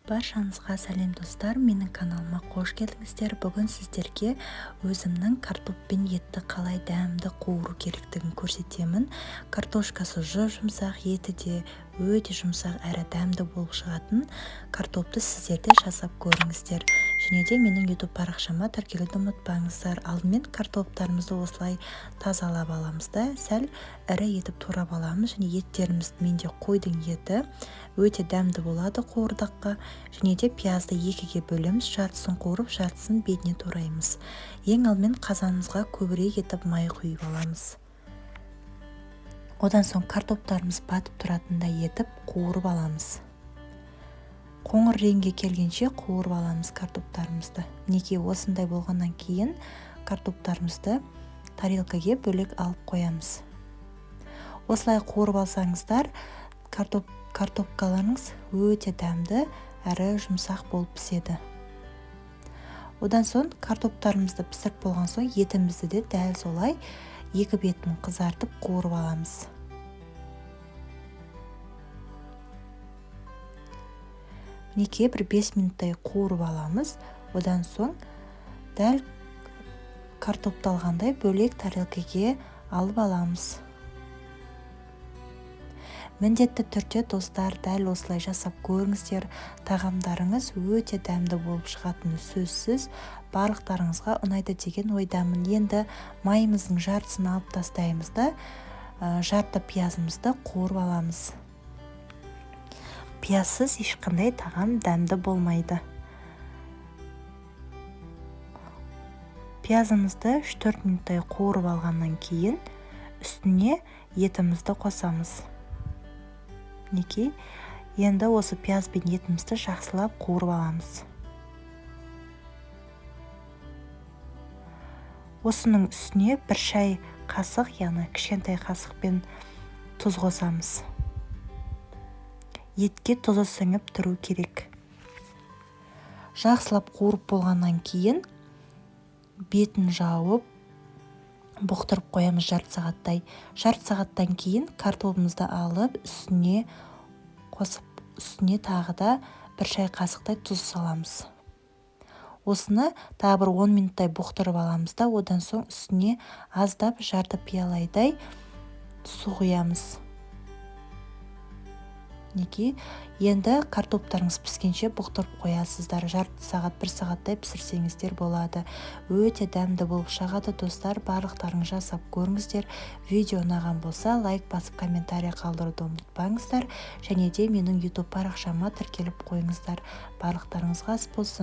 Баршаңызға сәлем достар, менің каналыма қош келдіңіздер. Бүгін сіздерге өзімнің картоп пен етті қалай дәмді қуыру керектігін көрсетемін. Картошкасы жұмсақ, еті де өте жұмсақ әрі дәмді болып шығатын картопты сіздер де жасап көріңіздер. Және де менің YouTube парақшама тіркелуді ұмытпаңыздар. Алдымен картоптарымызды осылай тазалап аламыз да, сәл ірі етіп турап аламыз. Және еттерімізді менде қойдың еті өте дәмді болады қуырдаққа. Және де пиязды екіге бөлеміз, жартысын қуырып, жартысын бетіне тураймыз. Ең алдымен қазанымызға көбірек етіп май құйып аламыз. Одан соң картоптарымыз батып тұратындай етіп қуырып аламыз. Қоңыр реңге келгенше қуырып аламыз картоптарымызды. Неге осындай болғаннан кейін картоптарымызды тарелкаге бөлек алып қоямыз. Осылай қуырып алсаңыздар, картопкаларыңыз өте дәмді әрі жұмсақ болып піседі. Одан соң картоптарымызды пісіріп болған соң етімізді де дәл солай екі бетін қызартып қуырып аламыз. Неге бір 5 минуттай қуырып аламыз. Одан соң дәл картопты алғандай бөлек тарелкаге алып аламыз. Міндетті түрде достар дәл осылай жасап көріңіздер. Тағамдарыңыз өте дәмді болып шығатыны сөзсіз. Барлықтарыңызға ұнайды деген ойдамын. Енді майымыздың жартысын алып тастаймыз да, жарты пиязымызды қуырып аламыз. Пиязсыз ешқандай тағам дәмді болмайды. Пиязымызды 3-4 минуттай қуырып алғаннан кейін үстіне етімізді қосамыз. Неге? Енді осы пияз бен етімізді жақсылап қуырып аламыз. Осының үстіне бір шай қасық, яғни кішкентай қасықпен тұз қосамыз. Етке тұзы сіңіп тұру керек. Жақсылап қуырып болғаннан кейін бетін жауып бұқтырып қоямыз жарты сағаттай. Жарты сағаттан кейін картопымызды алып үстіне қосып, үстіне тағы да бір шай қасықтай тұз саламыз. Осыны тағы бір 10 минуттай бұқтырып аламыз да, одан соң үстіне аздап жарты пиалайдай су құямыз. Неге? Енді картоптарыңыз піскенше бұқтырып қоясыздар. Жарты сағат, 1 сағаттай пісірсеңіздер болады. Өте дәмді болып шығады достар. Барлықтарың жасап көріңіздер. Видео ұнаған болса, лайк басып комментарий қалдыруды ұмытпаңыздар. Және де менің YouTube парақшама тіркеліп қойыңыздар. Барлықтарыңызға ас болсын.